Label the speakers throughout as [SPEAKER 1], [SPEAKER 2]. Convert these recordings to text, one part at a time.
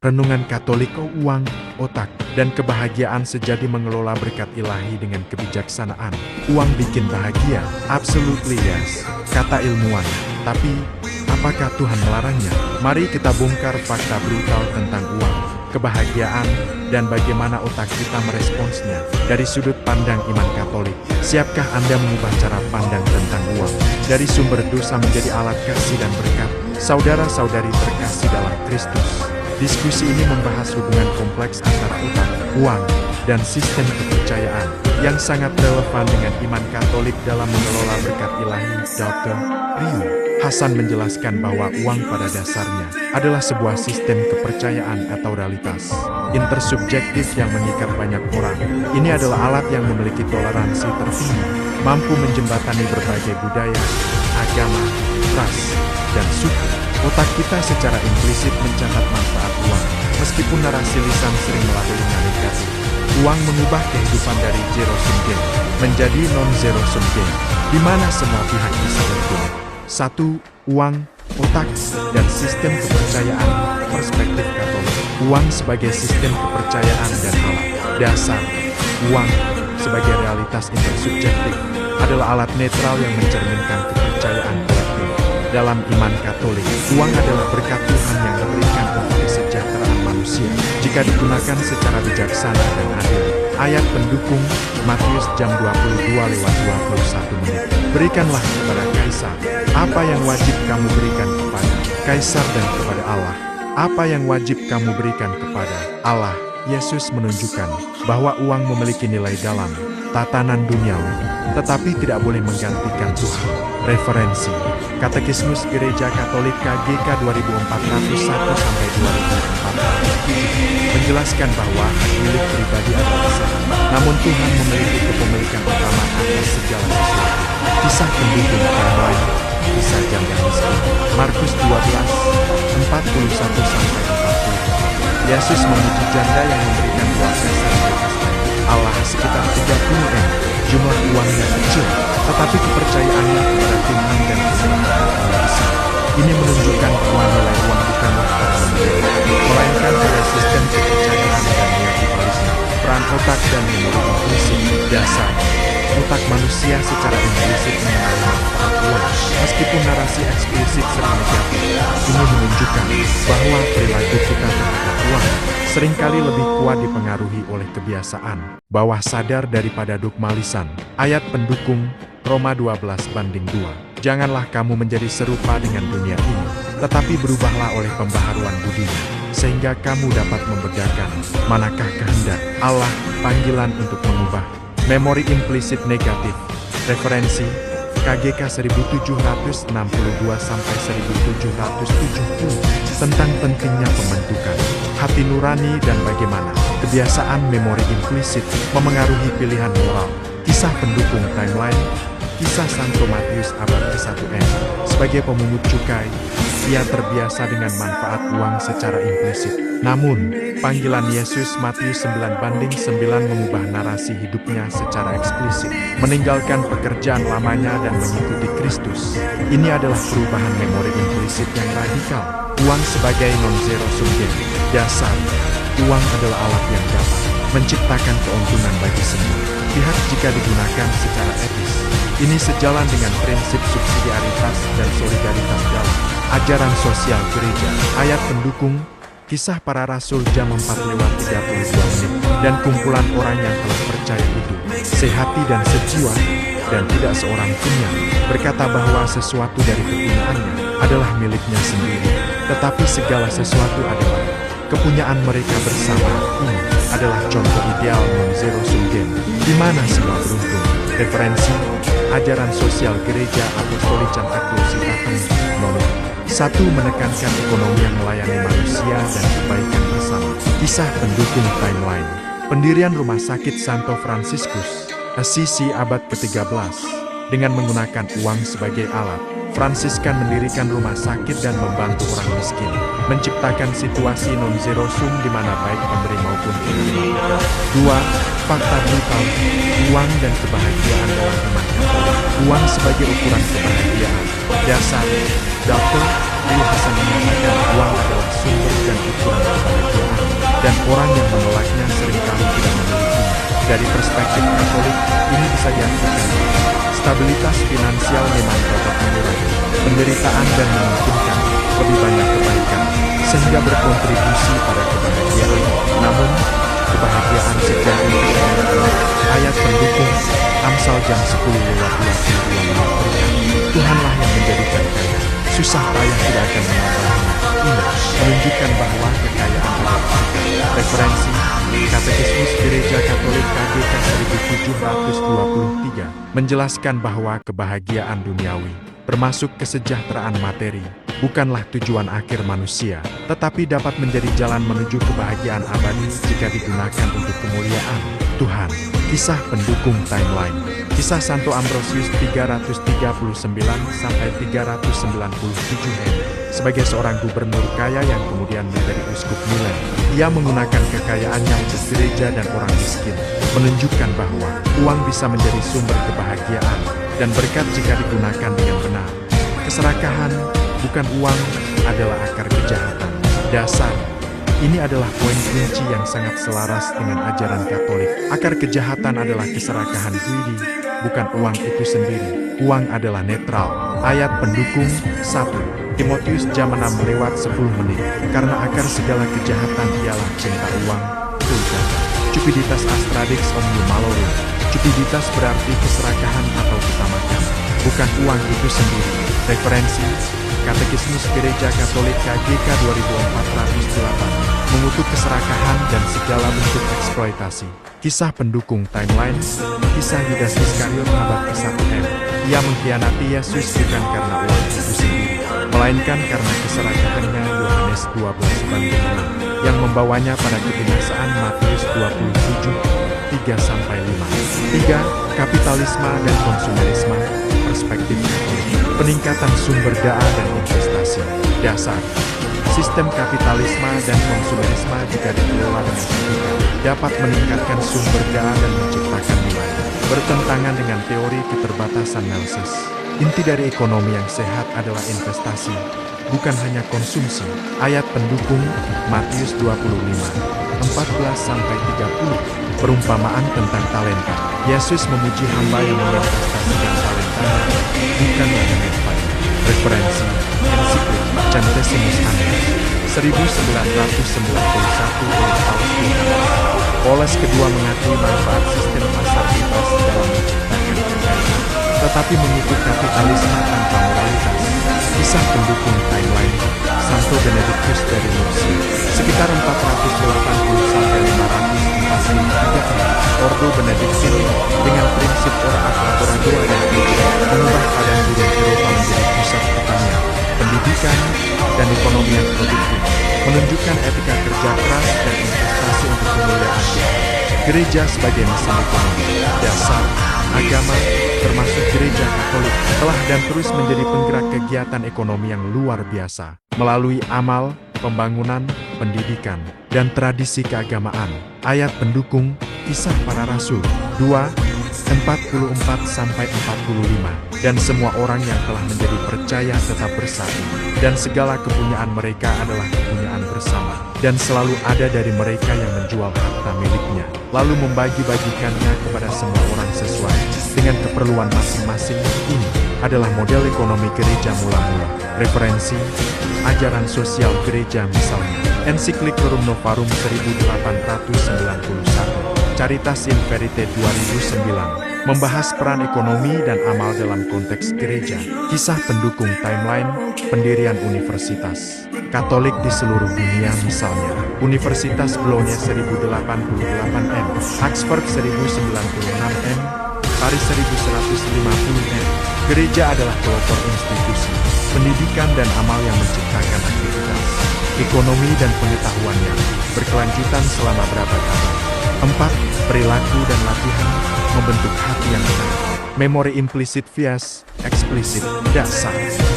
[SPEAKER 1] Renungan Katolik. Uang, otak, dan kebahagiaan sejati mengelola berkat ilahi dengan kebijaksanaan. Uang bikin bahagia? Absolutely yes, kata ilmuwan. Tapi, apakah Tuhan melarangnya? Mari kita bongkar fakta brutal tentang uang, kebahagiaan, dan bagaimana otak kita meresponsnya. Dari sudut pandang iman Katolik, siapkah Anda mengubah cara pandang tentang uang? Dari sumber dosa menjadi alat kasih dan berkat. Saudara-saudari terkasih dalam Kristus, diskusi ini membahas hubungan kompleks antara otak, uang, dan sistem kepercayaan yang sangat relevan dengan iman Katolik dalam mengelola berkat ilahi. Dr. Ryu Hasan menjelaskan bahwa uang pada dasarnya adalah sebuah sistem kepercayaan atau realitas intersubjektif yang mengikat banyak orang. Ini adalah alat yang memiliki toleransi tertinggi, mampu menjembatani berbagai budaya, agama, ras, dan suku. Otak kita secara implisit mencatat manfaat uang, meskipun narasi lisan sering melabelinya negatif. Uang mengubah kehidupan dari zero sum game menjadi non-zero sum game, di mana semua pihak bisa beruntung. 1. Uang, otak, dan sistem kepercayaan. Perspektif Katolik. Uang sebagai sistem kepercayaan dan alat dasar. Uang sebagai realitas intersubjektif adalah alat netral yang mencerminkan kepercayaan kolektif. Dalam iman Katolik, uang adalah berkat Tuhan yang diberikan untuk kesejahteraan manusia jika digunakan secara bijaksana dan adil. Ayat pendukung Matius jam 22:21. Berikanlah kepada Kaisar apa yang wajib kamu berikan kepada Kaisar dan kepada Allah apa yang wajib kamu berikan kepada Allah. Yesus menunjukkan bahwa uang memiliki nilai dalam tatanan duniawi, tetapi tidak boleh menggantikan Tuhan. Referensi: Katekismus Gereja Katolik KGK 2401-2004 menjelaskan bahwa hak milik pribadi adalah sah, namun Tuhan memiliki kepemilikan utama atas segala sesuatu. Kisah pendukung timeline, kisah janda miskin. Markus 12:41-40. Yesus memuji janda yang memberikan uang dasar bekas kayu. Allah sekitar 30 M. Jumlah uangnya kecil, tetapi kepercayaannya kepada Tuhan dan kesehatan besar. Ini menunjukkan bahwa nilai uang bukanlah pada memberi, melainkan pada sistem kepercayaan dan neotribalisme. Peran otak dan memori implisit. Dasar otak manusia secara implisit mengenal manfaat uang, meskipun narasi eksplisit sering negatif. Ini menunjukkan bahwa perilaku kita terhadap uang seringkali lebih kuat dipengaruhi oleh kebiasaan bawah sadar daripada dogma lisan. Ayat pendukung Roma 12:2. Janganlah kamu menjadi serupa dengan dunia ini, tetapi berubahlah oleh pembaharuan budinya, sehingga kamu dapat membedakan manakah kehendak Allah. Panggilan untuk mengubah memori implisit negatif. Referensi: KGK 1762-1770 tentang pentingnya pembentukan hati nurani dan bagaimana kebiasaan memori implisit memengaruhi pilihan moral. Kisah pendukung timeline. Kisah Santo Matius abad ke-1 M. Sebagai pemungut cukai, ia terbiasa dengan manfaat uang secara implisit. Namun, panggilan Yesus Matius 9:9 mengubah narasi hidupnya secara eksplisit, meninggalkan pekerjaan lamanya dan mengikuti Kristus. Ini adalah perubahan memori implisit yang radikal. Uang sebagai non-zero sum game. Dasar, uang adalah alat yang dapat menciptakan keuntungan bagi semua pihak jika digunakan secara etis. Ini sejalan dengan prinsip subsidiaritas dan solidaritas dalam ajaran sosial gereja. Ayat pendukung Kisah Para Rasul jam 4:32 dan kumpulan orang yang telah percaya itu sehati dan sejiwa, dan tidak seorang pun yang berkata bahwa sesuatu dari kepunyaannya adalah miliknya sendiri, tetapi segala sesuatu adalah kepunyaan mereka bersama. Ini adalah contoh ideal non-zero sum game, di mana semua beruntung. Referensi: Ajaran Sosial Gereja Apostolik Citatem nomor 1 menekankan ekonomi yang melayani manusia dan kebaikan bersama. Kisah pendukung timeline. Pendirian Rumah Sakit Santo Fransiskus Assisi abad ke-13. Dengan menggunakan uang sebagai alat, Fransiskan mendirikan rumah sakit dan membantu orang miskin, menciptakan situasi non-zero sum di mana baik pemberi maupun penerima. 2. Fakta brutal, uang dan kebahagiaan dalam iman Katolik. Uang sebagai ukuran kebahagiaan. Dasar, Dr. Ryu Hasan menyatakan uang adalah sumber dan ukuran kebahagiaan. dan orang yang menolaknya seringkali tidak memilikinya. Dari perspektif Katolik, ini bisa diartikan stabilitas finansial memang dapat mengurangi penderitaan dan memungkinkan lebih banyak kebaikan, sehingga berkontribusi pada kebahagiaan. Namun, kebahagiaan sejati adalah ayat pendukung Amsal jam 10:22 berkata, Tuhanlah yang menjadikan kaya, susah payah tidak akan menambahnya. Ini menunjukkan bahwa kekayaan adalah berkat. Referensi Katekismus Gereja Katolik KGK 1723 menjelaskan bahwa kebahagiaan duniawi, termasuk kesejahteraan materi, bukanlah tujuan akhir manusia, tetapi dapat menjadi jalan menuju kebahagiaan abadi jika digunakan untuk kemuliaan Tuhan. Kisah pendukung timeline. Kisah Santo Ambrosius 339-397 sebagai seorang gubernur kaya yang kemudian menjadi uskup Milan. Ia menggunakan kekayaannya untuk gereja dan orang miskin, menunjukkan bahwa uang bisa menjadi sumber kebahagiaan dan berkat jika digunakan dengan benar. Keserakahan, bukan uang, adalah akar kejahatan. Dasar. Ini adalah poin kunci yang sangat selaras dengan ajaran Katolik. Akar kejahatan adalah keserakahan greedy, bukan uang itu sendiri. Uang adalah netral. Ayat pendukung 1. Timotius jam 6:10. Karena akar segala kejahatan ialah cinta uang. Vulgata. Cupiditas astradix omnium malorum. Cupiditas berarti keserakahan atau ketamakan, bukan uang itu sendiri. Referensi Katekismus Gereja Katolik KGK 2408 mengutuk keserakahan dan segala bentuk eksploitasi. Kisah pendukung timeline. Kisah Yudas Iskariot abad ke-1 Ia mengkhianati Yesus bukan karena uang itu sendiri, melainkan karena keserakahannya. Yohanes 12:6 yang membawanya pada kebinasaan. Matius 27:3-5. 3. Kapitalisme dan konsumerisme. Perspektif Katolik. Peningkatan sumber daya dan investasi. Dasar. Sistem kapitalisme dan konsumerisme jika dikelola dengan bijak dapat meningkatkan sumber daya dan menciptakan nilai. Bertentangan dengan teori keterbatasan Malthus. Inti dari ekonomi yang sehat adalah investasi, bukan hanya konsumsi. Ayat pendukung Matius 25:14-30. Perumpamaan tentang talenta. Yesus memuji hamba yang menginvestasikan talentanya, bukan mengenai. Referensi Ensiklik Centesimus Annus 1991 oleh Paus Yohanes. Poles kedua mengakui manfaat sistem pasar bebas dalam menciptakan kekayaan, tetapi mengutuk kapitalisme tanpa moralitas. Kisah pendukung timeline. Santo Benedictus dari Nursia, sekitar 480-543 Ordo Benediktin dengan prinsip ora et laboratora dan mengubah keadaan gurun Eropa menjadi pusat pertanian, pendidikan, dan ekonomi yang produktif, menunjukkan etika kerja keras dan investasi untuk kemuliaan Tuhan. Gereja sebagai mesin ekonomi. Dasar agama, termasuk gereja Katolik, telah dan terus menjadi penggerak kegiatan ekonomi yang luar biasa, melalui amal, pembangunan, pendidikan, dan tradisi keagamaan. Ayat pendukung Kisah Para Rasul 2:44-45. Dan semua orang yang telah menjadi percaya tetap bersatu, dan segala kepunyaan mereka adalah kepunyaan bersama, dan selalu ada dari mereka yang menjual harta miliknya, lalu membagi-bagikannya kepada semua orang sesuai dengan keperluan masing-masing. Ini adalah model ekonomi gereja mula-mula. Referensi ajaran sosial gereja misalnya Ensiklik Rerum Novarum 1891, Caritas in Verite 2009, membahas peran ekonomi dan amal dalam konteks gereja. Kisah pendukung timeline. Pendirian universitas Katolik di seluruh dunia misalnya Universitas Bologna 1088 m, Oxford 1096 m, Paris 1150 m. Gereja adalah pelopor institusi, pendidikan dan amal yang menciptakan aktivitas ekonomi dan pengetahuannya berkelanjutan selama berabad-abad. 4. Perilaku dan latihan membentuk hati yang benar. Memori implisit vs eksplisit. Dasar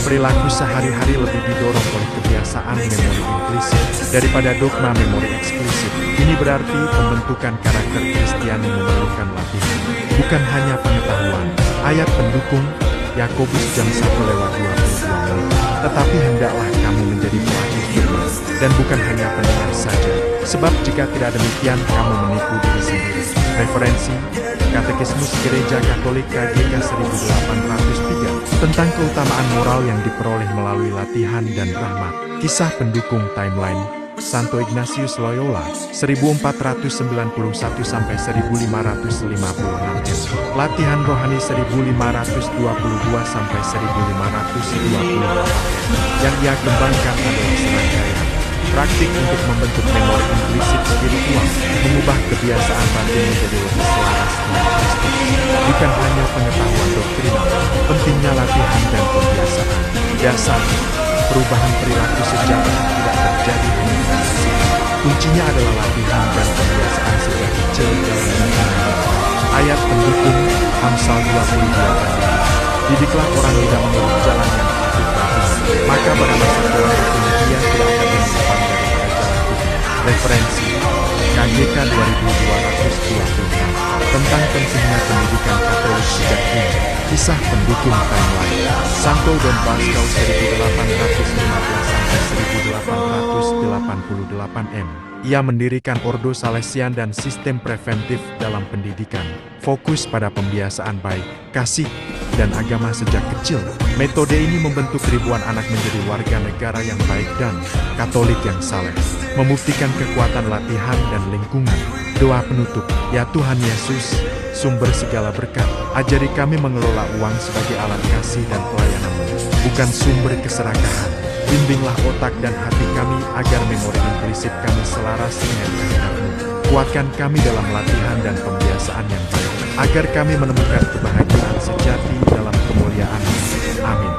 [SPEAKER 1] perilaku sehari-hari lebih didorong oleh kebiasaan memori implisit daripada dogma memori eksplisit. Ini berarti pembentukan karakter Kristiani memerlukan latihan, bukan hanya pengetahuan. Ayat pendukung Yakobus jam 1:22. Tetapi hendaklah kamu menjadi pelaku firman, dan bukan hanya pendengar saja, Sebab jika tidak demikian, kamu menipu diri sendiri. Referensi, Katekismus Gereja Katolik KGK 1803, tentang keutamaan moral yang diperoleh melalui latihan dan rahmat. Kisah pendukung timeline, Santo Ignatius Loyola, 1491–1556. Latihan rohani 1522–1528. Yang ia kembangkan adalah serangkaian praktik untuk membentuk memori implisit spiritual, mengubah kebiasaan batin menjadi lebih selaras dengan Kristus. Bukan hanya pengetahuan doktrinal, pentingnya latihan dan pembiasaan. Dasar, perubahan perilaku sejati tidak terjadi hanya dengan sikap. Kuncinya adalah latihan dan pembiasaan sejak kecil dalam lingkungan. Ayat pendukung, Amsal 22. Didiklah orang tidak menurut jalan yang aku bagi, maka pada masa tua dia tidak akan menyimpang daripada jalan Tuhan. Referensi, KGK 2226, tentang pentingnya pendidikan Katolik sejak dini. Kisah pendukung timeline, Santo Don Bosco 1815–1888. Ia mendirikan Ordo Salesian dan sistem preventif dalam pendidikan, fokus pada pembiasaan baik, kasih, dan agama sejak kecil. Metode ini membentuk ribuan anak menjadi warga negara yang baik dan Katolik yang saleh, membuktikan kekuatan latihan dan lingkungan. Doa penutup, ya Tuhan Yesus, sumber segala berkat, ajari kami mengelola uang sebagai alat kasih dan pelayanan-Mu, bukan sumber keserakahan. Bimbinglah otak dan hati kami agar memori implisit kami selaras dengan kehendak-Mu. Kuatkan kami dalam latihan dan pembiasaan yang baik, agar kami menemukan kebahagiaan sejati dalam kemuliaan-Mu. Amin.